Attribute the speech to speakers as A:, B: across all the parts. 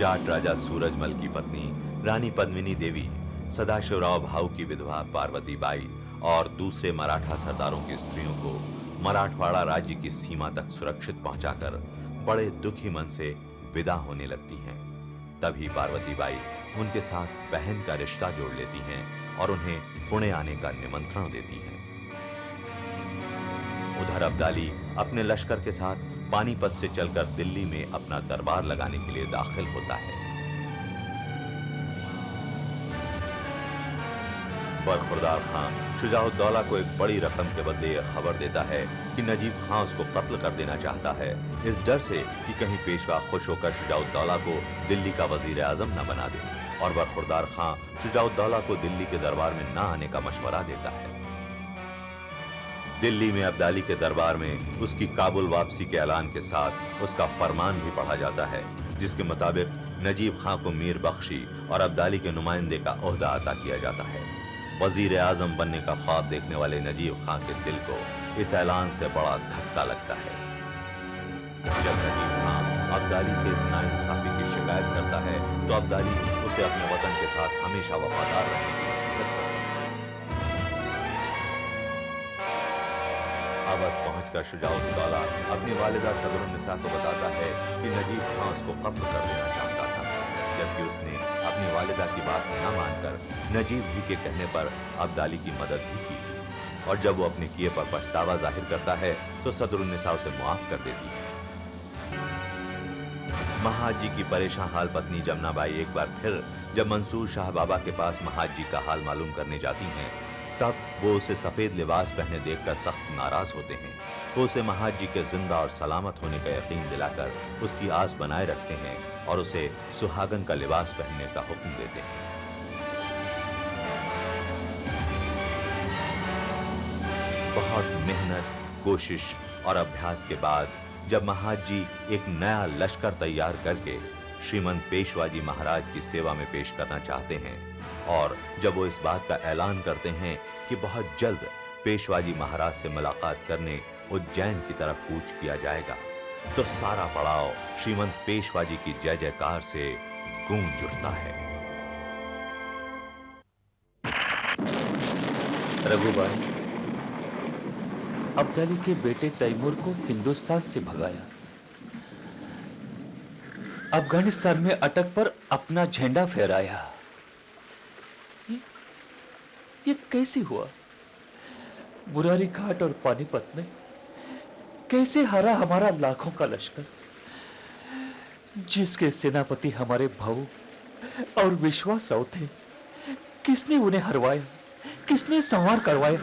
A: जाट राजा सूरजमल की पत्नी रानी पद्मिनी देवी, सदाशिवराव भाऊ की विधवा पार्वती बाई और दूसरे मराठा सरदारों की स्त्रियों को मराठवाड़ा राज्य की सीमा तक सुरक्षित पहुंचाकर बड़े दुखी मन से विदा होने लगती हैं। तभी पार्वती बाई उनके साथ बहन का रिश्ता जोड़ लेती हैं और उन्हें पुणे आने का निमंत्रण देती हैं। उधर अब्दाली अपने लश्कर के साथ पानीपत से चलकर दिल्ली में अपना दरबार लगाने के लिए दाखिल होता है। बरखुरदार खान शुजाउद्दौला को एक बड़ी रकम के बदले यह खबर देता है कि नजीब खान उसको कत्ल कर देना चाहता है, इस डर से कि कहीं पेशवा खुश होकर शुजाउद्दौला को दिल्ली का वजीर आजम न बना दे। और बरखुरदार खान शुजाउद्दौला को दिल्ली के दरबार में न आने का मशवरा देता है। दिल्ली में अब्दाली के दरबार में उसकी काबुल वापसी के ऐलान के साथ उसका फरमान भी पढ़ा जाता है, जिसके मुताबिक नजीब खान को मीर बख्शी और अब्दाली के नुमाइंदे का ओहदा अता किया जाता है। वजीर आजम बनने का ख्वाब देखने वाले नजीब खान के दिल को इस ऐलान से बड़ा धक्का लगता है। जब नजीब खान अब्दाली से इस नाइंसाफी की शिकायत करता है तो अब्दाली उसे अपने वतन के साथ हमेशा वफादार रहने की नसीहत करता है। अवध पहुंचकर शुजाउद्दौला अपनी वालिदा सदरुन्निसा को बताता है कि नजीब खान उसको कत्ल कर देना चाहता था, जबकि उसने अपनी वालिदा की बात न मानकर नजीब ही के कहने पर अब्दाली की मदद भी की थी। और जब वो अपने किए पर पछतावा जाहिर करता है तो सदरुन्निसा उसे मुआफ कर देती है। महाजी की परेशान हाल पत्नी जमनाबाई एक बार फिर जब मंसूर शाह बाबा के पास महाजी का हाल मालूम करने जाती हैं, तब वो उसे सफेद लिबास पहने देखकर सख्त नाराज होते हैं। वो उसे महाजी के जिंदा और सलामत होने का यकीन दिलाकर उसकी आस बनाए रखते हैं और उसे सुहागन का लिबास पहनने का हुक्म देते हैं। बहुत मेहनत, कोशिश और अभ्यास के बाद जब महाजी एक नया लश्कर तैयार करके श्रीमंत पेशवाजी महाराज की सेवा में पेश करना चाहते हैं और जब वो इस बात का ऐलान करते हैं कि बहुत जल्द पेशवाजी महाराज से मुलाकात करने उज्जैन की तरफ कूच किया जाएगा, तो सारा पड़ाव श्रीमंत पेशवाजी की जय जयकार से गूंज उठता है।
B: रघुबाई, अब्दाली के बेटे तैमूर को हिंदुस्तान से भगाया, अफगानिस्तान में अटक पर अपना झंडा फहराया। ये कैसे हुआ? बुरारी घाट और पानीपत में कैसे हारा हमारा लाखों का लश्कर, जिसके सेनापति हमारे भाऊ और विश्वासराव थे? किसने उन्हें हरवाया? किसने संहार करवाया?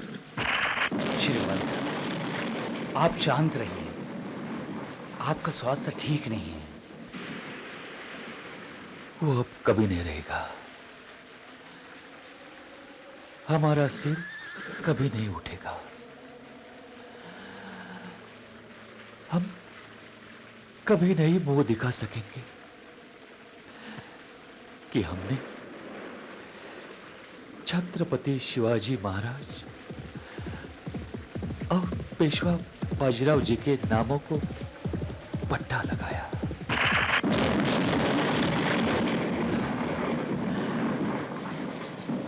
C: श्रीमंत, आप शांत रहिए, आपका स्वास्थ्य ठीक नहीं है।
B: वो अब कभी नहीं रहेगा। हमारा सिर कभी नहीं उठेगा। हम कभी नहीं मुंह दिखा सकेंगे कि हमने छत्रपति शिवाजी महाराज और पेशवा बाजीराव जी के नामों को पट्टा लगाया।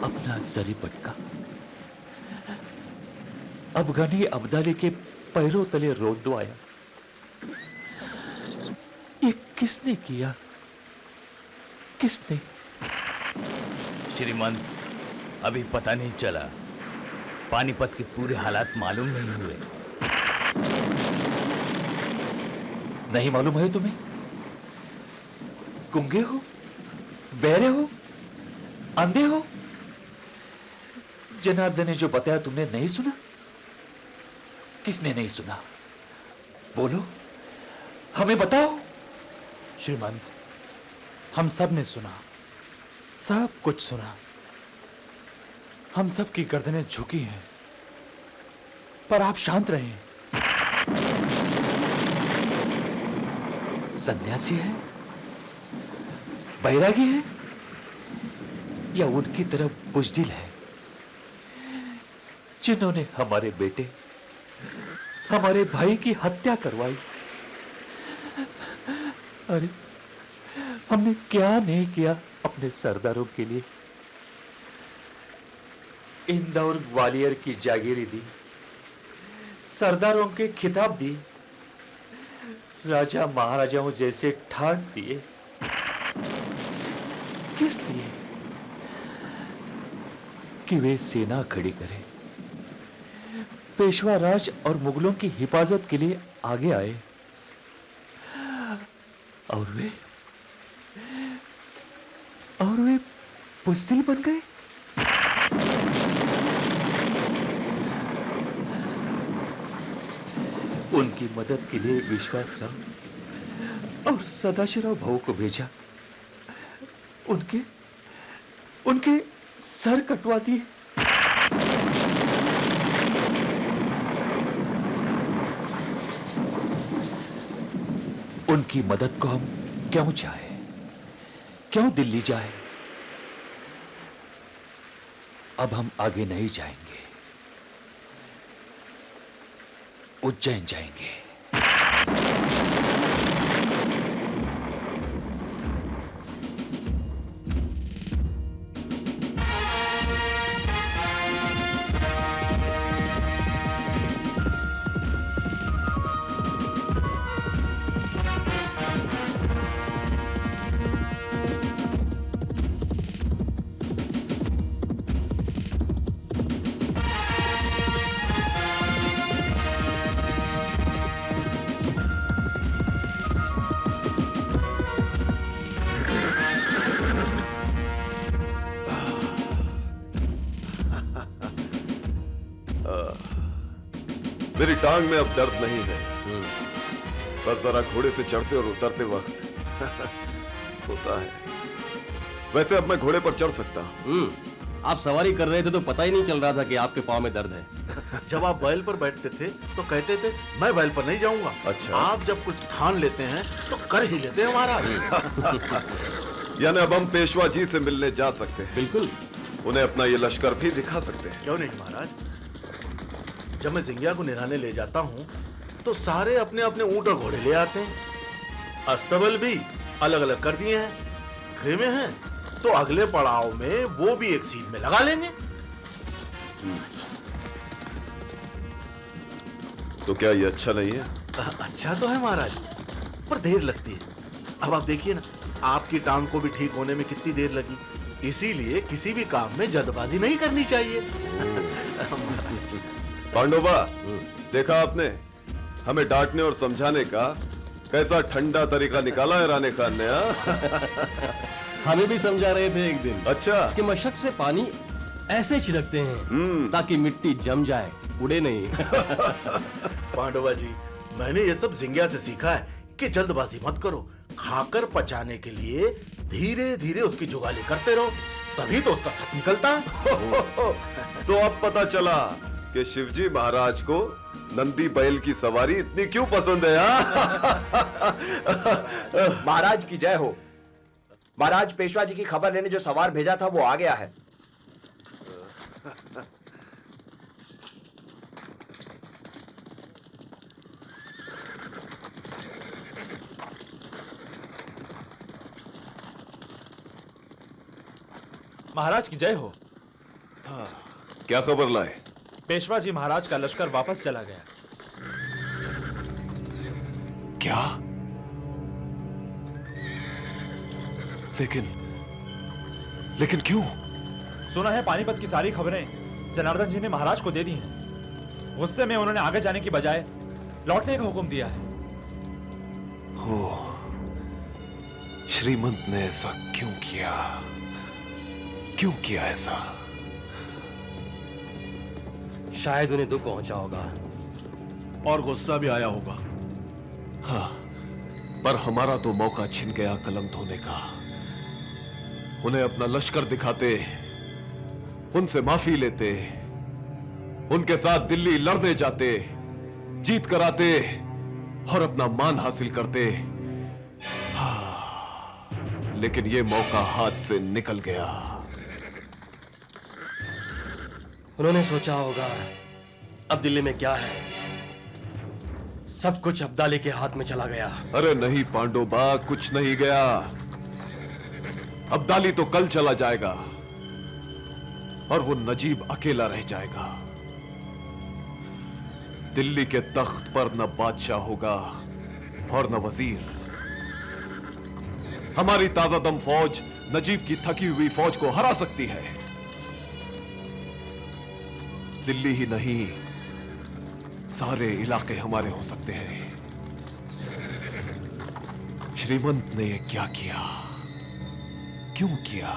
B: अपना जरी पटका अफगानी अब्दाली के पैरों तले रोंदवाया। ये किसने किया? किसने?
C: श्रीमंत, अभी पता नहीं चला। पानीपत के पूरे हालात मालूम नहीं हुए।
B: नहीं मालूम है तुम्हें? गूंगे हो? बहरे हो? अंधे हो? जनार्दन ने जो बताया तुमने नहीं सुना? किसने नहीं सुना? बोलो, हमें बताओ।
D: श्रीमंत, हम सब ने सुना, सब कुछ सुना। हम सब की गर्दनें झुकी हैं, पर आप शांत रहें।
B: सन्यासी है, बैरागी है, या उनकी तरफ बुजदिल है, जिन्होंने हमारे बेटे, हमारे भाई की हत्या करवाई? अरे हमने क्या नहीं किया अपने सरदारों के लिए। इंदौर ग्वालियर की जागीरें दी, सरदारों के खिताब दिए, राजा महाराजाओं जैसे ठाट दिए। किस लिए? कि वे सेना खड़ी करें, पेशवा राज और मुगलों की हिफाजत के लिए आगे आए। और वे बुज़दिल बन गए। उनकी मदद के लिए विश्वासराव और सदाशिवराव भाऊ को भेजा। उनके सर कटवा दिए। उनकी मदद को हम क्यों चाहे, क्यों दिल्ली जाए? अब हम आगे नहीं जाएंगे, उज्जैन जाएंगे।
E: मेरी टांग में अब दर्द नहीं है, बस जरा घोड़े से चढ़ते और उतरते वक्त होता है। वैसे अब मैं घोड़े पर चढ़ सकता हूँ।
F: आप सवारी कर रहे थे तो पता ही नहीं चल रहा था कि आपके पाँव में दर्द है।
G: जब आप बैल पर बैठते थे तो कहते थे मैं बैल पर नहीं जाऊंगा।
E: अच्छा।
G: आप जब कुछ ठान लेते हैं तो कर ही लेते हैं महाराज।
E: यानी अब हम पेशवा जी से मिलने जा सकते हैं।
F: बिल्कुल।
E: उन्हें अपना ये लश्कर भी दिखा सकते हैं।
G: क्यों नहीं महाराज? जब मैं जिंगिया को निराने ले जाता हूँ तो सारे अपने अपने ऊंट और घोड़े ले आते हैं। अस्तबल भी अलग अलग कर दिए हैं। खेमे हैं तो अगले पड़ाव में वो भी एक सीट में लगा लेंगे।
E: तो क्या ये अच्छा नहीं है?
G: अच्छा तो है महाराज, पर देर लगती है। अब आप देखिए ना, आपकी टांग को भी ठीक होने में कितनी देर लगी। इसीलिए किसी भी काम में जल्दबाजी नहीं करनी चाहिए।
E: पांडोबा, देखा आपने हमें डांटने और समझाने का कैसा ठंडा तरीका निकाला है राणे खान ने।
F: हमें भी समझा रहे थे एक दिन
E: अच्छा
F: कि मशक से पानी ऐसे छिड़कते हैं ताकि मिट्टी जम जाए, उड़े नहीं।
G: पांडवा जी, मैंने ये सब जिंगिया से सीखा है कि जल्दबाजी मत करो। खाकर पचाने के लिए धीरे धीरे उसकी जुगाली करते रहो, तभी तो उसका सत निकलता है।
E: तो अब पता चला कि शिवजी महाराज को नंदी बैल की सवारी इतनी क्यों पसंद है।
H: महाराज की जय हो। महाराज, पेशवा जी की खबर लेने जो सवार भेजा था वो आ गया है।
D: महाराज की जय हो।
E: क्या खबर लाए?
D: पेशवा जी महाराज का लश्कर वापस चला गया।
E: क्या? लेकिन क्यों?
D: सुना है पानीपत की सारी खबरें जनार्दन जी ने महाराज को दे दी हैं। गुस्से में उन्होंने आगे जाने की बजाय लौटने का हुक्म दिया है।
E: हो, श्रीमंत ने ऐसा क्यों किया? क्यों किया ऐसा?
F: शायद उन्हें दुख पहुंचा होगा
G: और गुस्सा भी आया होगा।
E: हाँ, पर हमारा तो मौका छिन गया कलम धोने का। उन्हें अपना लश्कर दिखाते, उनसे माफी लेते, उनके साथ दिल्ली लड़ने जाते, जीत कराते और अपना मान हासिल करते। हाँ, लेकिन ये मौका हाथ से निकल गया।
F: उन्होंने सोचा होगा अब दिल्ली में क्या है, सब कुछ अब्दाली के हाथ में चला गया।
E: अरे नहीं पांडोबा, कुछ नहीं गया। अब्दाली तो कल चला जाएगा और वो नजीब अकेला रह जाएगा। दिल्ली के तख्त पर न बादशाह होगा और न वजीर। हमारी ताजा दम फौज नजीब की थकी हुई फौज को हरा सकती है। दिल्ली ही नहीं, सारे इलाके हमारे हो सकते हैं। श्रीमंत ने यह क्या किया, क्यों किया?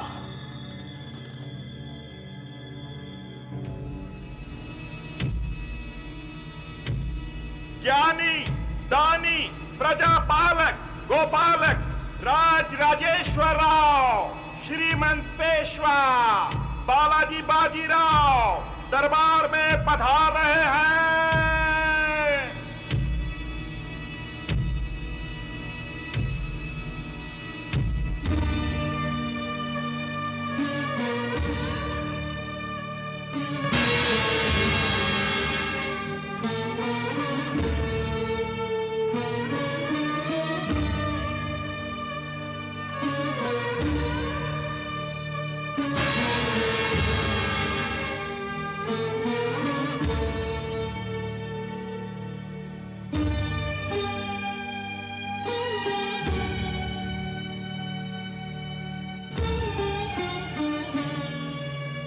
I: ज्ञानी, दानी, प्रजापालक, गोपालक, राज राजेश्वर राव, श्रीमंत पेशवा बालाजी बाजीराव दरबार में पधार रहे हैं।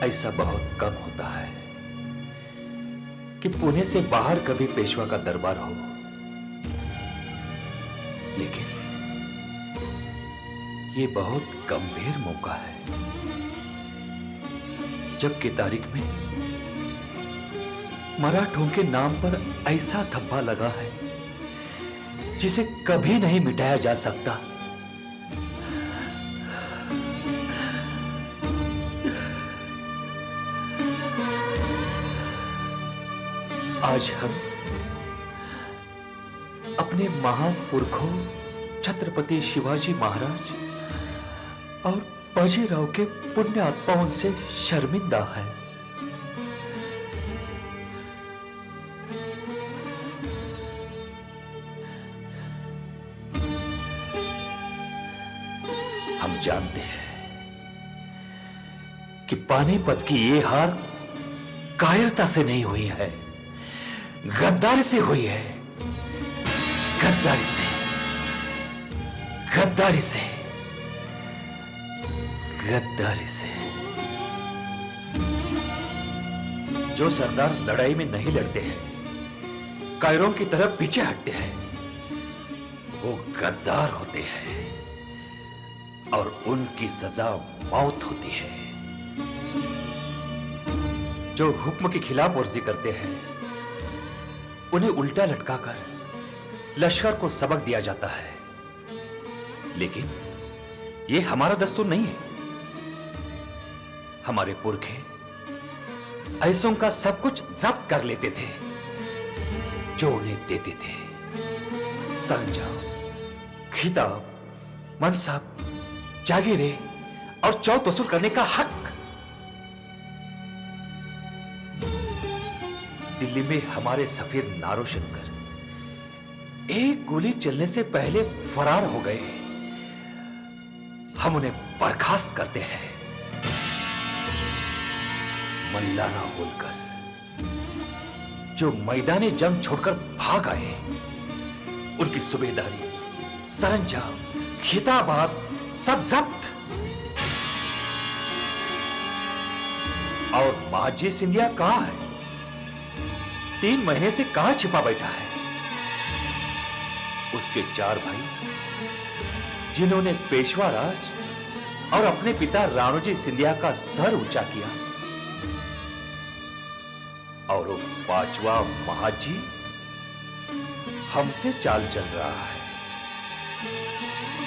B: ऐसा बहुत कम होता है कि पुणे से बाहर कभी पेशवा का दरबार हो, लेकिन ये बहुत गंभीर मौका है। जबकि तारीख में मराठों के नाम पर ऐसा धब्बा लगा है जिसे कभी नहीं मिटाया जा सकता। आज हम अपने महान पुरखों छत्रपति शिवाजी महाराज और बाजीराव के पुण्य आत्माओं से शर्मिंदा है। हम जानते हैं कि पानीपत की ये हार कायरता से नहीं हुई है, गद्दारी से हुई है। गद्दारी से, गद्दारी से, गद्दारी से। जो सरदार लड़ाई में नहीं लड़ते हैं, कायरों की तरफ पीछे हटते हैं, वो गद्दार होते हैं और उनकी सजा मौत होती है। जो हुक्म की खिलाफ वर्जी करते हैं, उन्हें उल्टा लटकाकर लश्कर को सबक दिया जाता है। लेकिन यह हमारा दस्तूर नहीं है। हमारे पुरखे ऐसों का सब कुछ जब्त कर लेते थे जो उन्हें देते थे। सरंजाम, खिताब, मनसब, जागीरें और चौथ वसूल करने का हक। दिल्ली में हमारे सफीर नारो शंकर एक गोली चलने से पहले फरार हो गए। हम उन्हें बर्खास्त करते हैं। मल्लाना होलकर जो मैदानी जंग छोड़कर भाग आए, उनकी सूबेदारी, सरंजाम, खिताबात सब जब्त। और माजी सिंधिया कहां है? 3 महीने से कहां छिपा बैठा है? उसके 4 भाई, जिन्होंने पेशवा राज और अपने पिता राणोजी सिंधिया का सर ऊंचा किया, और वो 5वां महाजी हमसे चाल चल रहा है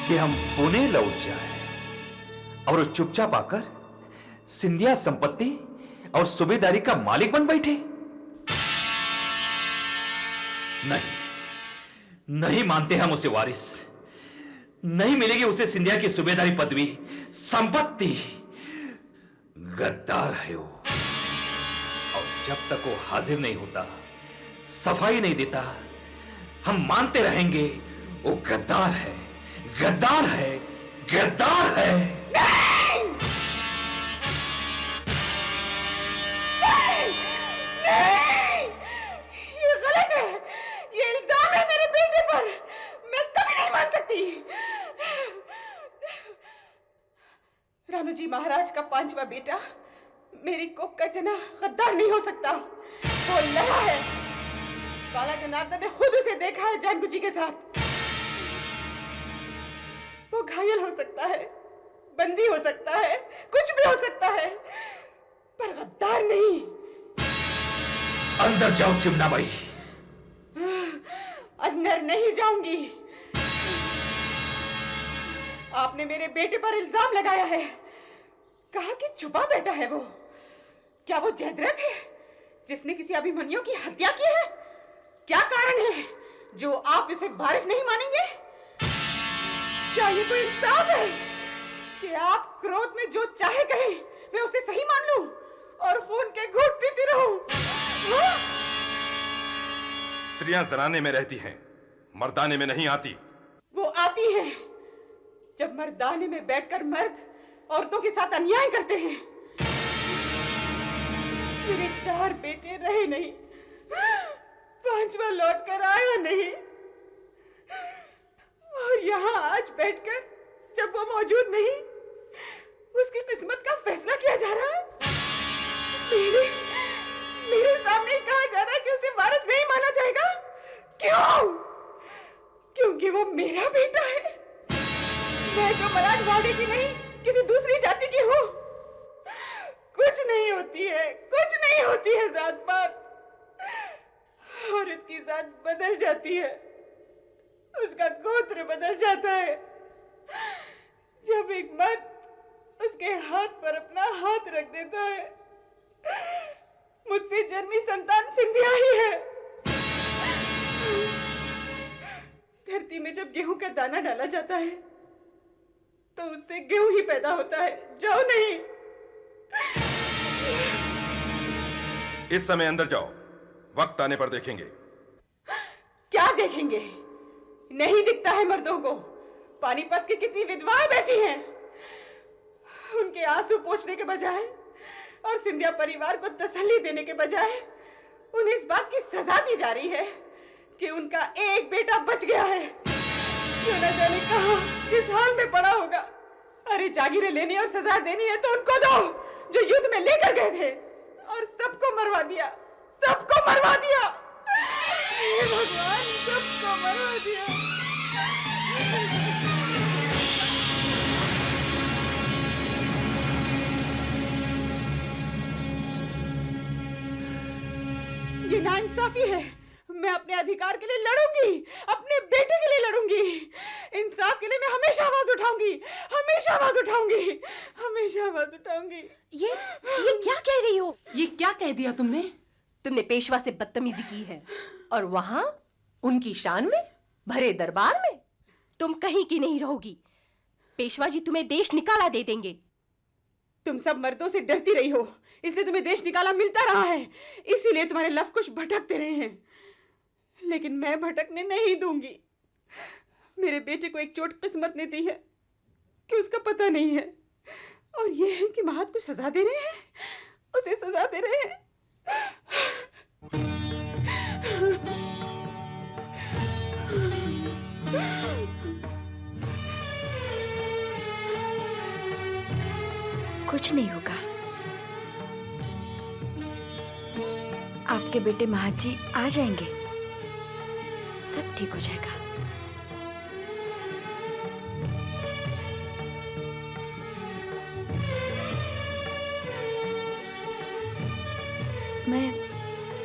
B: कि हम पुणे लौट जाए और वो चुपचाप आकर सिंधिया संपत्ति और सूबेदारी का मालिक बन बैठे। नहीं, नहीं मानते हम उसे वारिस। नहीं मिलेगी उसे सिंधिया की सूबेदारी पदवी, संपत्ति। गद्दार है वो, और जब तक वो हाजिर नहीं होता, सफाई नहीं देता, हम मानते रहेंगे वो गद्दार है, गद्दार है, गद्दार है।
J: का पांचवा बेटा, मेरी कोख का जना गद्दार नहीं हो सकता। वो लड़ा है। बाला जनार्दन ने खुद उसे देखा है जानकी जी के साथ। वो घायल हो सकता है, बंदी हो सकता है, कुछ भी हो सकता है, पर गद्दार नहीं।
B: अंदर जाओ चिमनाबाई।
J: अंदर नहीं जाऊंगी। आपने मेरे बेटे पर इल्जाम लगाया है, कहा कि छुपा बेटा है वो। क्या वो जयद्रथ है जिसने किसी अभिमन्यु की हत्या की है? क्या कारण है जो आप इसे वारिस नहीं मानेंगे? क्या ये कोई इंसाफ है कि आप क्रोध में जो चाहे कहें मैं उसे सही मान लूं और खून के घूंट पीती रहूं? हाँ?
I: स्त्रियां जनाने में रहती हैं, मर्दाने में नहीं आती।
J: वो आती हैं जब मर्दाने में बैठकर मर्द औरतों के साथ अन्याय करते हैं। मेरे 4 बेटे रहे नहीं, 5वां लौट कर आया नहीं, और यहाँ आज बैठकर जब वो मौजूद नहीं, उसकी किस्मत का फैसला किया जा रहा है। मेरे सामने कहा जा रहा है कि उसे वारिस नहीं माना जाएगा। क्यों? क्योंकि वो मेरा बेटा है। मैं जो मराठवाड़े की नहीं, किसी दूसरी जाति की हूँ। कुछ नहीं होती है, कुछ नहीं होती है जात पात। औरत की जात बदल जाती है, उसका गोत्र बदल जाता है। जब एक मर्द उसके हाथ पर अपना हाथ रख देता है, मुझसे जन्मी संतान सिंधिया ही है। धरती में जब गेहूं का दाना डाला जाता है तो उससे गेहूं ही पैदा होता है, जौ नहीं।
I: इस समय अंदर जाओ, वक्त आने पर देखेंगे।
J: क्या देखेंगे? नहीं दिखता है मर्दों को। पानीपत की कितनी विधवाएं बैठी हैं, उनके आंसू पोंछने के बजाय और सिंधिया परिवार को तसल्ली देने के बजाय उन्हें इस बात की सजा दी जा रही है कि उनका एक बेटा बच गया है। क्यों न जाने कहां किस हाल में पड़ा होगा। अरे जागीरें लेनी और सजा देनी है तो उनको दो जो युद्ध में लेकर गए थे, और सबको मरवा दिया, सबको मरवा दिया। हे भगवान, सबको मरवा दिया। ये नाइंसाफी है। मैं अपने अधिकार के लिए लड़ूंगी, अपने बेटे के लिए लड़ूंगी। इंसाफ के लिए मैं हमेशा आवाज उठाऊंगी, हमेशा आवाज उठाऊंगी, हमेशा आवाज उठाऊंगी।
K: ये क्या कह रही हो?
L: ये क्या कह दिया तुमने?
K: तुमने पेशवा से बदतमीजी की है, और वहां उनकी शान में, भरे दरबार में तुम कहीं की नहीं रहोगी। पेशवा जी तुम्हें देश निकाला दे देंगे।
J: तुम सब मर्दों से डरती रही हो, इसलिए तुम्हें देश निकाला मिलता रहा है, इसीलिए तुम्हारे लवकुश भटकते रहे हैं। लेकिन मैं भटकने नहीं दूंगी। मेरे बेटे को एक चोट किस्मत ने दी है कि उसका पता नहीं है, और ये है कि महात को सजा दे रहे हैं, उसे सजा दे रहे हैं।
M: कुछ नहीं होगा। आपके बेटे महाजी आ जाएंगे, सब ठीक हो जाएगा। मैं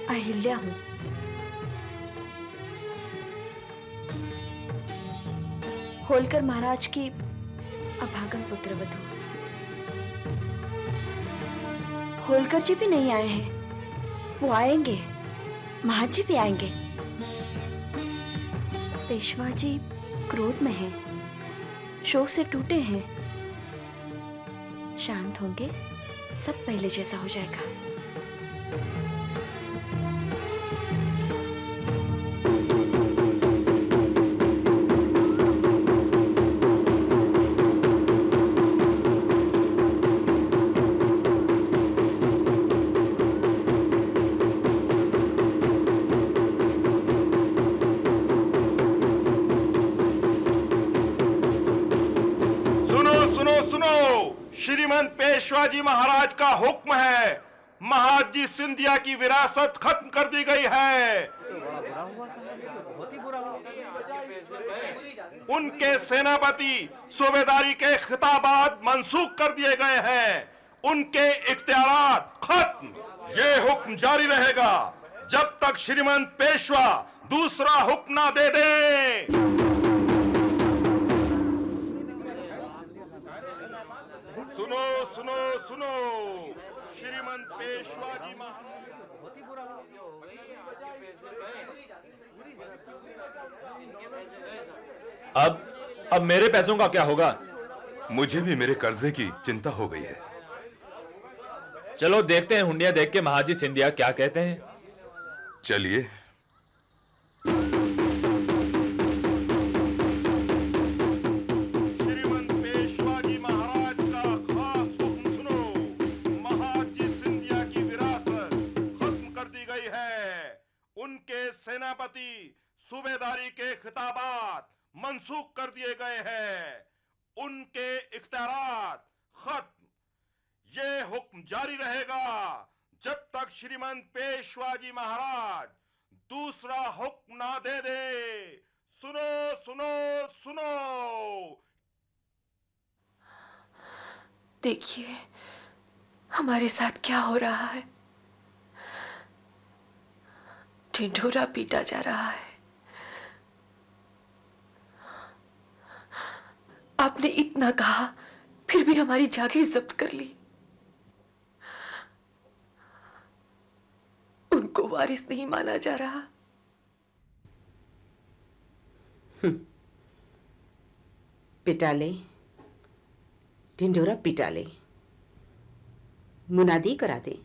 M: अहिल्या हूं। होलकर महाराज की अभागन पुत्रवधू। होलकर जी भी नहीं आए हैं, वो आएंगे, महाजी भी आएंगे। पेशवा जी क्रोध में हैं, शोक से टूटे हैं। शांत होंगे, सब पहले जैसा हो जाएगा।
I: श्रीमंत पेशवा पेशवा जी महाराज का हुक्म है, महाजी सिंधिया की विरासत खत्म कर दी गई है। उनके सेनापति सूबेदारी के खिताबात मंसूख कर दिए गए हैं। उनके इख्तियारात खत्म। ये हुक्म जारी रहेगा जब तक श्रीमंत पेशवा दूसरा हुक्म ना दे दे। सुनो सुनो सुनो, श्रीमंत पेशवा जी महाराज।
D: अब मेरे पैसों का क्या होगा?
I: मुझे भी मेरे कर्जे की चिंता हो गई है।
D: चलो देखते हैं हुंडिया देख के महाजी सिंधिया क्या कहते हैं।
I: चलिए। श्रीमंत पेशवा जी महाराज का खास हुक्म सुनो। महाजी सिंधिया की विरासत खत्म कर दी गई है। उनके सेनापति सूबेदारी के खिताबात मंसूख कर दिए गए हैं। उनके इख्तियारात खत्म। ये हुक्म जारी रहेगा जब तक श्रीमंत पेशवा जी महाराज दूसरा हुक्म ना दे दे। सुनो सुनो सुनो।
M: देखिए हमारे साथ क्या हो रहा है। ढिंढोरा पीटा जा रहा है। आपने इतना कहा फिर भी हमारी जागीर जब्त कर ली। उनको वारिस नहीं माना जा रहा।
J: पिटा ले, ढिंढोरा पिटा ले, मुनादी करा दे।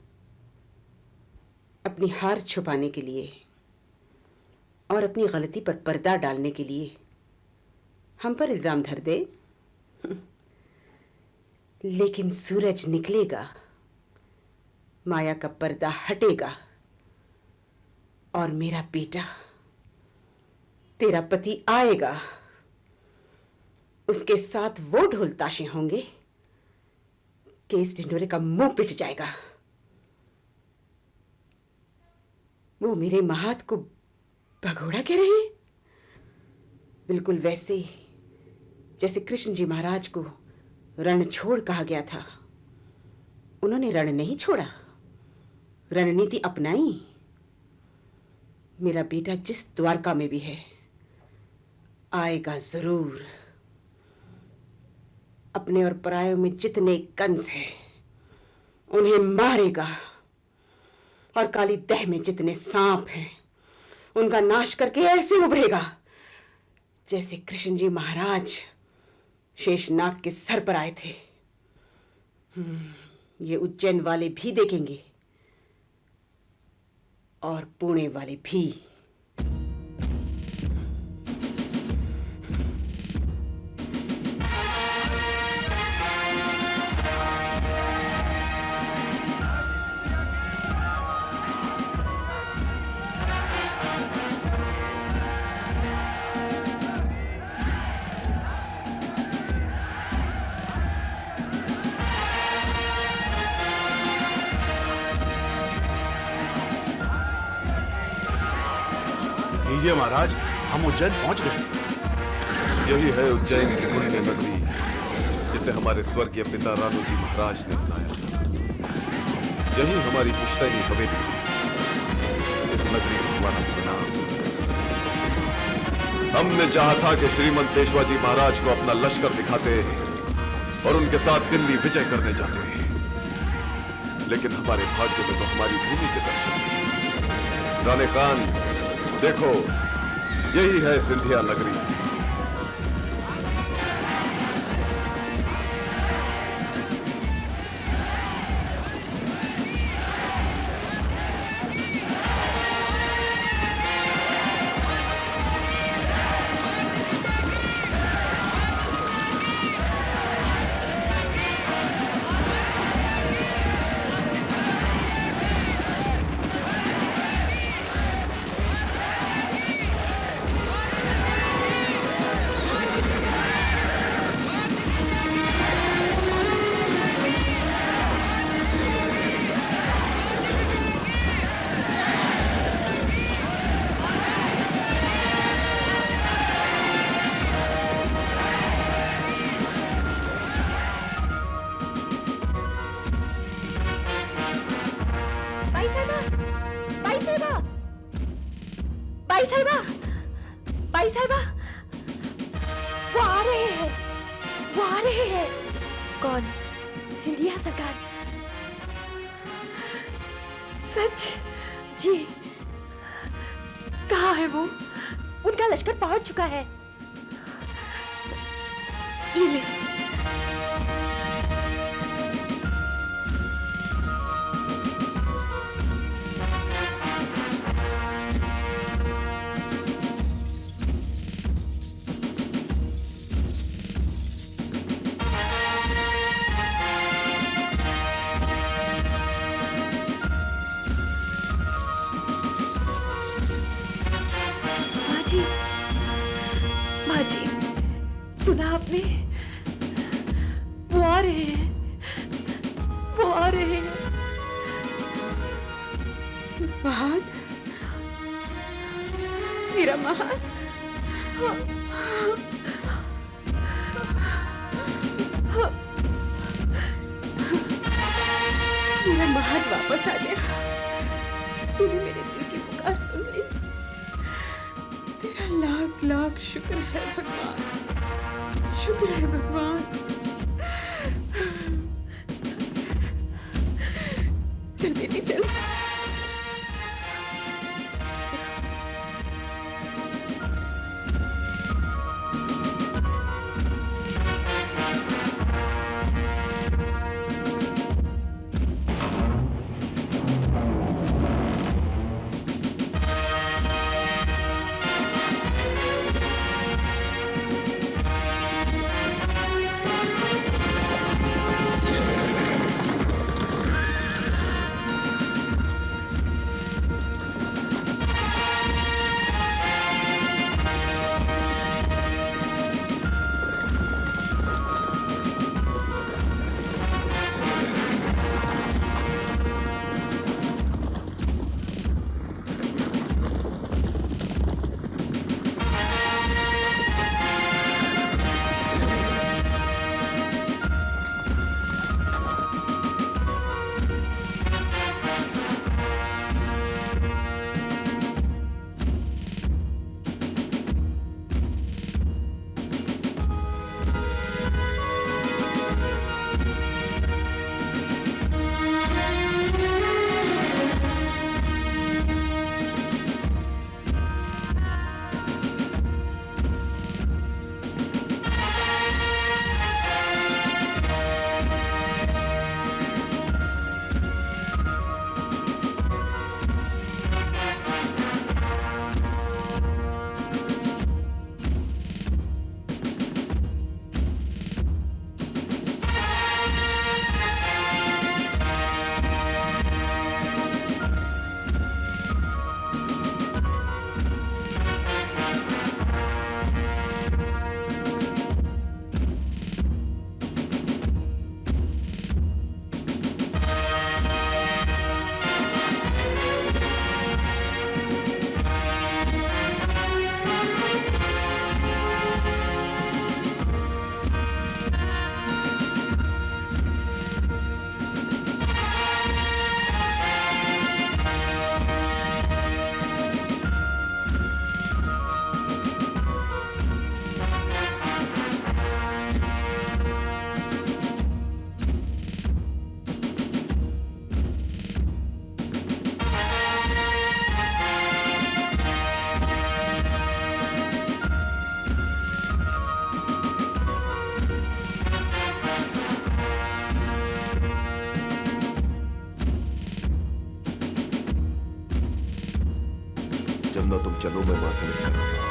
J: अपनी हार छुपाने के लिए और अपनी गलती पर पर्दा डालने के लिए हम पर इल्जाम धर दे। लेकिन सूरज निकलेगा, माया का पर्दा हटेगा और मेरा बेटा, तेरा पति आएगा। उसके साथ वो ढोल ताशे होंगे कि इस ढिंढोरे का मुंह पिट जाएगा। वो मेरे महात को भगोड़ा कह रहे हैं, बिल्कुल वैसे ही जैसे कृष्ण जी महाराज को रण छोड़ कहा गया था। उन्होंने रण नहीं छोड़ा, रणनीति अपनाई। मेरा बेटा जिस द्वारका में भी है आएगा जरूर। अपने और परायों में जितने कंस हैं उन्हें मारेगा और काली दह में जितने सांप हैं उनका नाश करके ऐसे उभरेगा जैसे कृष्ण जी महाराज शेषनाग के सर पर आए थे। ये उज्जैन वाले भी देखेंगे और पुणे वाले भी।
G: लीजिए महाराज, हम उज्जैन पहुंच गए।
E: यही है उज्जैन की पुण्य नगरी जिसे हमारे स्वर्गीय पिता रानूजी महाराज ने बनाया था। यही हमारी पुश्तैनी हवेली। इस नगरी को हमारा प्रणाम। हमने चाहा था कि श्रीमंत पेशवा जी महाराज को अपना लश्कर दिखाते और उनके साथ दिल्ली विजय करने जाते, लेकिन हमारे भाग्य में तो हमारी भूमि के दर्शन। राणे खान देखो, यही है सिंधिया नगरी।
K: साहिबा, बाई साहिबा, बाई साहिबा, बाई साहिबा, वो आ रहे हैं, वो आ रहे हैं। कौन? सिंधिया सरकार। सच? जी। कहाँ है वो? उनका लश्कर पहुंच चुका है। ये ले।
M: माजी, सुना आपने? वो आ रहे हैं, वो आ रहे हैं।
J: महाद, मेरा महाद। मेरा महाद वापस आ गया। तूने मेरे दिल की पुकार सुन ली। तेरा लाख लाख शुक्र है भगवान, शुक्र है भगवान। चल बेटी चल।
E: जमुना तुम चलो, मैं मां से मिल कर आता हूं।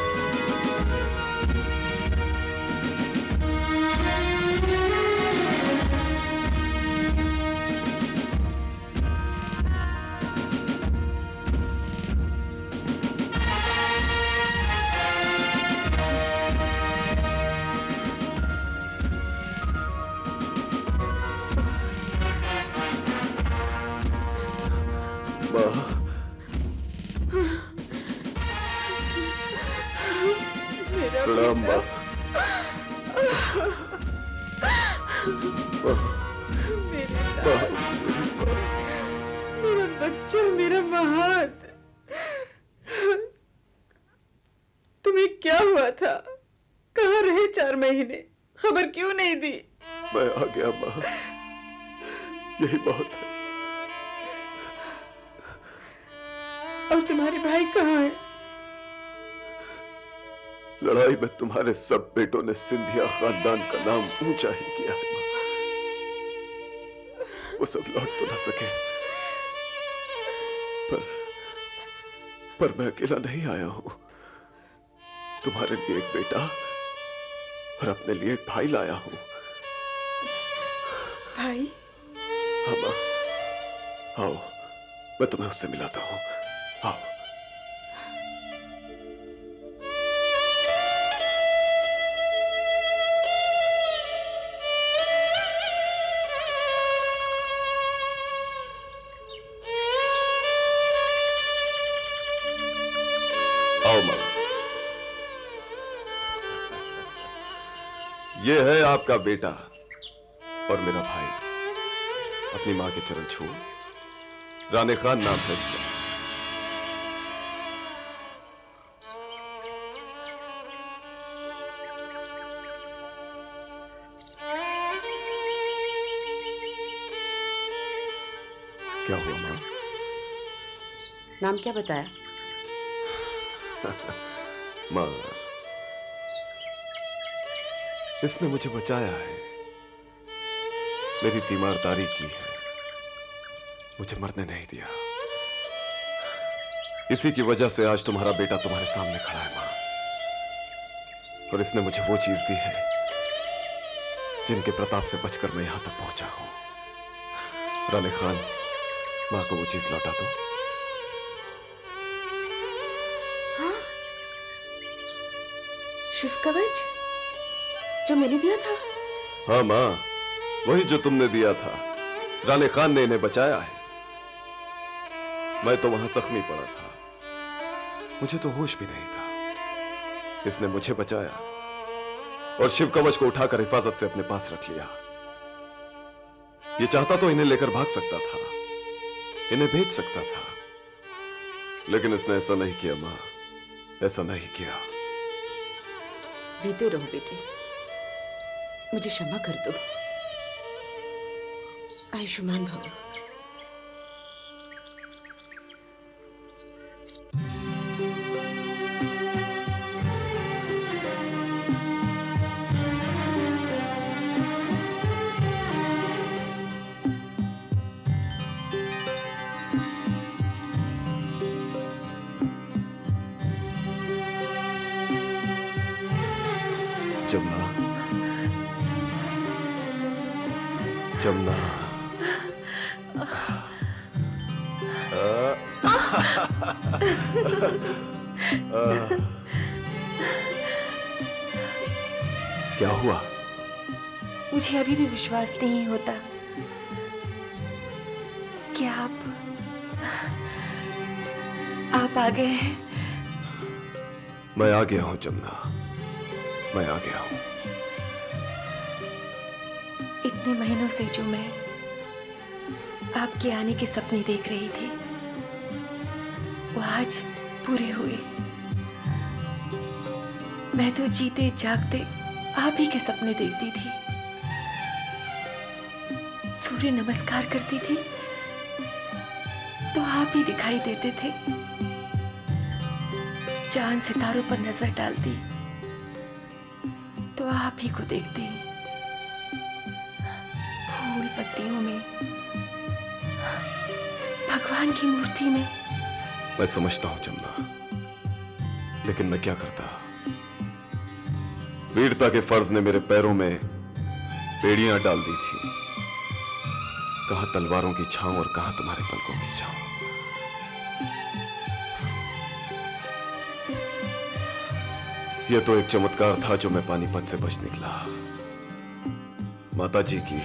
E: प्रणाम मां।
J: मेरा बच्चा, मेरा महात, तुम्हें क्या हुआ था? कहाँ रहे 4 महीने? खबर क्यों नहीं दी?
E: मैं आ गया माँ, यही बहुत है।
J: और तुम्हारे भाई कहाँ हैं?
E: लड़ाई में तुम्हारे सब बेटों ने सिंधिया खानदान का नाम ऊंचा ही किया है माँ। वो सब लौट तो ना सके, पर मैं अकेला नहीं आया हूं। तुम्हारे लिए एक बेटा और अपने लिए एक भाई लाया हूं।
J: भाई?
E: हाँ माँ, आओ, मैं तुम्हें उससे मिलाता हूं। आओ। आओ माँ, ये है आपका बेटा और मेरा भाई। अपनी मां के चरण छू। राने खान नाम है इसका। क्या हुआ मां?
J: नाम क्या बताया?
E: मां, इसने मुझे बचाया है, मेरी तीमारदारी की है, मुझे मरने नहीं दिया। इसी की वजह से आज तुम्हारा बेटा तुम्हारे सामने खड़ा है मां। और इसने मुझे वो चीज दी है जिनके प्रताप से बचकर मैं यहां तक पहुंचा हूं। राने खान, मां को वो चीज लौटा दो।
J: हाँ? शिव कवच जो मैंने दिया था?
E: हाँ मां, वही जो तुमने दिया था। राने खान ने इन्हें बचाया है। मैं तो वहां जख्मी पड़ा था, मुझे तो होश भी नहीं था। इसने मुझे बचाया और शिव कवच को उठाकर हिफाजत से अपने पास रख लिया। ये चाहता तो इन्हें लेकर भाग सकता था, इन्हें भेज सकता था, लेकिन इसने ऐसा नहीं किया मां, ऐसा नहीं किया।
J: जीते रहो बेटे, मुझे क्षमा कर दो। आयुष्मान भव।
E: जमुना, जमुना, क्या हुआ?
M: मुझे अभी भी विश्वास नहीं होता कि आप आ गए हैं।
E: मैं आ गया हूं जमुना, मैं आ गया हूं।
M: इतने महीनों से जो मैं आपके आने के सपने देख रही थी, वो आज पूरे हुए। मैं तो जीते जागते आप ही के सपने देखती थी, सूर्य नमस्कार करती थी तो आप ही दिखाई देते थे, चांद सितारों पर नजर डालती तो आप ही को देखती, फूल पत्तियों में, भगवान की मूर्ति में।
E: मैं समझता हूं जमुना, लेकिन मैं क्या करता? वीरता के फर्ज ने मेरे पैरों में बेड़ियां डाल दी थी। कहां तलवारों की छांव और कहां तुम्हारे पलकों की छांव। यह तो एक चमत्कार था जो मैं पानीपत से बच निकला। माता जी की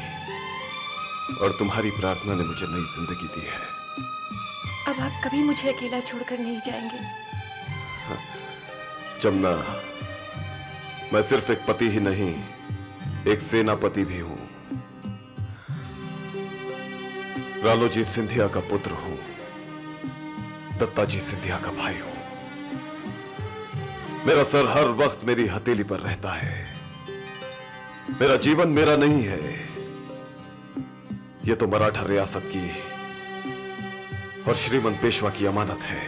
E: और तुम्हारी प्रार्थना ने मुझे नई जिंदगी दी है।
M: अब आप कभी मुझे अकेला छोड़कर नहीं जाएंगे।
E: जमुना, मैं सिर्फ एक पति ही नहीं, एक सेनापति भी हूं। रालोजी सिंधिया का पुत्र हूं। दत्ताजी सिंधिया का भाई हूं। मेरा सर हर वक्त मेरी हथेली पर रहता है। मेरा जीवन मेरा नहीं है, यह तो मराठा रियासत की और श्रीमंत पेशवा की अमानत है।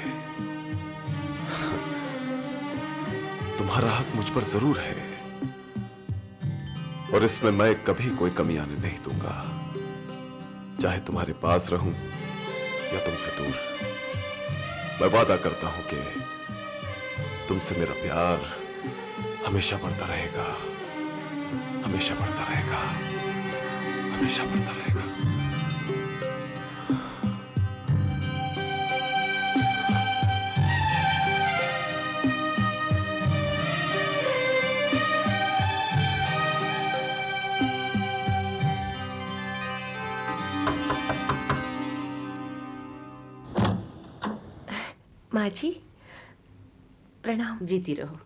E: तुम्हारा हक मुझ पर जरूर है और इसमें मैं कभी कोई कमी आने नहीं दूंगा, चाहे तुम्हारे पास रहूं या तुमसे दूर। मैं वादा करता हूं कि तुमसे मेरा प्यार हमेशा बढ़ता रहेगा, हमेशा बढ़ता रहेगा, हमेशा बढ़ता रहेगा।
J: माँ जी प्रणाम। जीती रहो।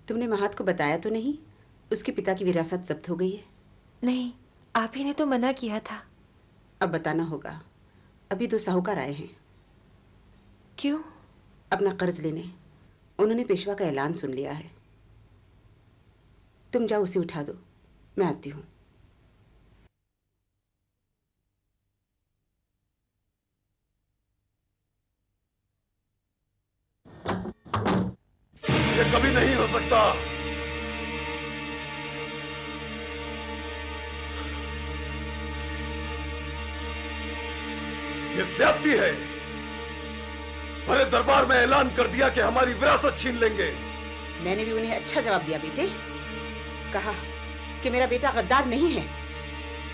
J: तुमने महत को बताया तो नहीं उसके पिता की विरासत जब्त हो गई है?
M: नहीं, आप ही ने तो मना किया था।
J: अब बताना होगा। अभी 2 साहूकार आए हैं।
M: क्यों?
J: अपना कर्ज लेने। उन्होंने पेशवा का ऐलान सुन लिया है। तुम जाओ उसे उठा दो, मैं आती हूँ।
E: ये कभी नहीं हो सकता। ये ज्यादती है। बड़े दरबार में ऐलान कर दिया कि हमारी विरासत छीन लेंगे।
J: मैंने भी उन्हें अच्छा जवाब दिया बेटे। कहा कि मेरा बेटा गद्दार नहीं है,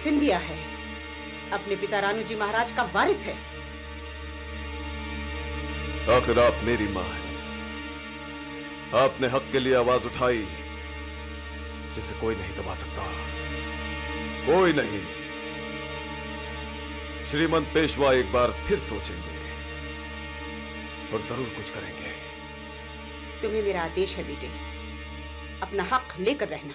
J: सिंधिया है, अपने पिता रानूजी महाराज का वारिस है।
E: आखिर आप मेरी मां हैं। आपने हक के लिए आवाज उठाई जिसे कोई नहीं दबा सकता, कोई नहीं। श्रीमंत पेशवा एक बार फिर सोचेंगे और जरूर कुछ करेंगे।
J: तुम्हें मेरा आदेश है बेटे, अपना हक लेकर रहना।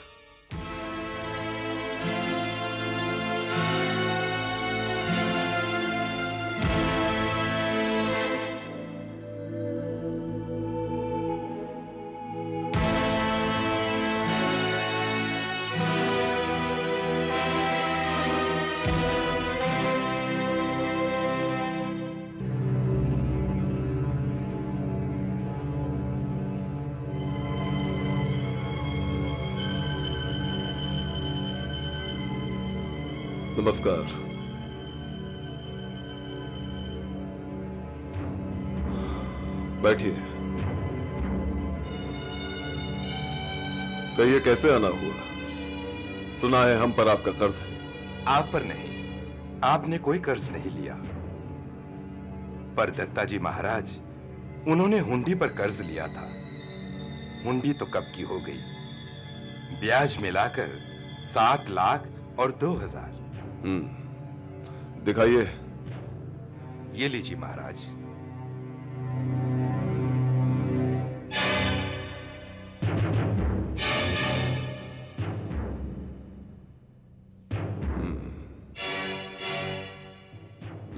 E: नमस्कार। बैठिए। कहिए कैसे आना हुआ? सुना है हम पर आपका कर्ज है।
I: आप पर नहीं, आपने कोई कर्ज नहीं लिया, पर दत्ताजी महाराज उन्होंने हुंडी पर कर्ज लिया था। हुंडी तो कब की हो गई, ब्याज मिलाकर 7 लाख और 2,000।
E: दिखाइए।
I: ये लीजिए महाराज।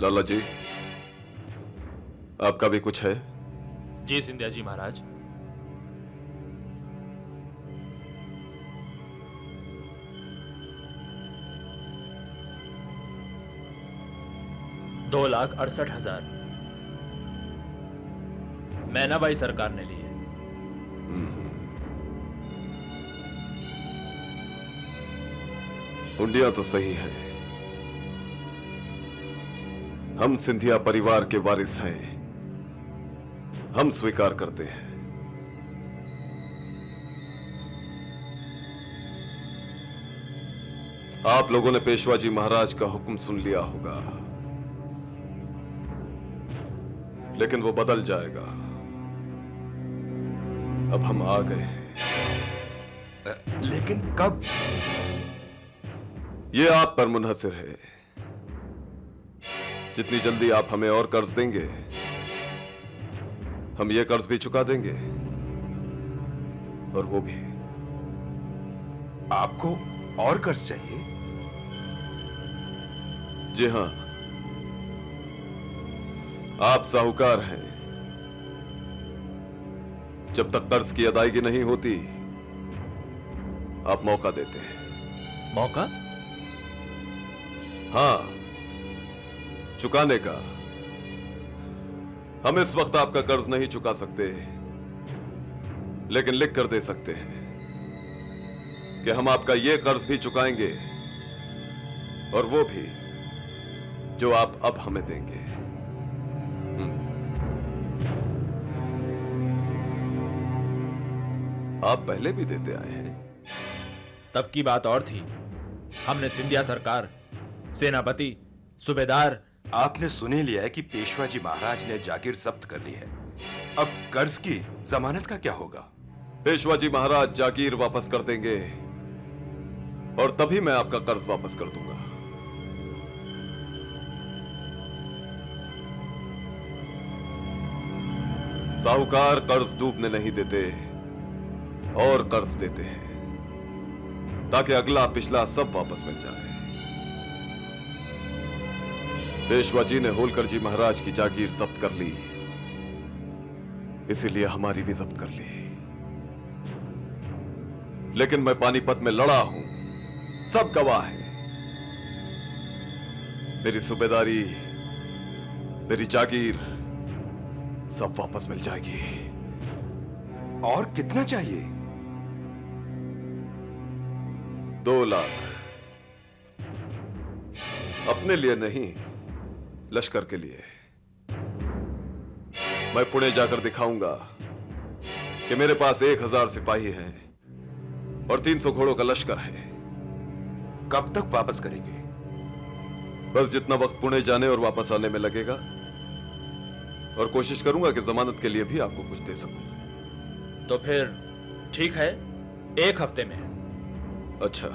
E: लाला जी, आपका भी कुछ है?
D: जी सिंधिया जी महाराज। $2,68,000 मैनाबाई सरकार ने लिए।
E: हुंडियां तो सही है। हम सिंधिया परिवार के वारिस हैं, हम स्वीकार करते हैं। आप लोगों ने पेशवा जी महाराज का हुक्म सुन लिया होगा, लेकिन वो बदल जाएगा। अब हम आ गए हैं।
I: लेकिन कब?
E: ये आप पर मुनहसर है। जितनी जल्दी आप हमें और कर्ज देंगे, हम ये कर्ज भी चुका देंगे, और वो भी।
I: आपको और कर्ज चाहिए?
E: जी हां, आप साहूकार हैं। जब तक कर्ज की अदायगी नहीं होती, आप मौका देते हैं।
D: मौका?
E: हां, चुकाने का। हम इस वक्त आपका कर्ज नहीं चुका सकते, लेकिन लिख कर दे सकते हैं कि हम आपका यह कर्ज भी चुकाएंगे, और वो भी जो आप अब हमें देंगे। आप पहले भी देते आए हैं।
D: तब की बात और थी। हमने सिंधिया सरकार, सेनापति, सूबेदार।
L: आपने सुन ही लिया है कि पेशवा जी महाराज ने जागीर जब्त कर ली है। अब कर्ज की जमानत का क्या होगा?
E: पेशवा जी महाराज जागीर वापस कर देंगे, और तभी मैं आपका कर्ज वापस कर दूंगा। साहूकार कर्ज डूबने नहीं देते, और कर्ज देते हैं ताकि अगला पिछला सब वापस मिल जाए। पेशवा जी ने होलकर जी महाराज की जागीर जब्त कर ली, इसीलिए हमारी भी जब्त कर ली। लेकिन मैं पानीपत में लड़ा हूं, सब गवाह हैं। मेरी सूबेदारी, मेरी जागीर सब वापस मिल जाएगी।
L: और कितना चाहिए?
E: 2 लाख। अपने लिए नहीं, लश्कर के लिए। मैं पुणे जाकर दिखाऊंगा कि मेरे पास 1000 सिपाही हैं और 300 घोड़ों का लश्कर है।
L: कब तक वापस करेंगे?
E: बस जितना वक्त पुणे जाने और वापस आने में लगेगा, और कोशिश करूंगा कि जमानत के लिए भी आपको कुछ दे सकूं।
D: तो फिर ठीक है, 1 हफ्ते में।
E: अच्छा,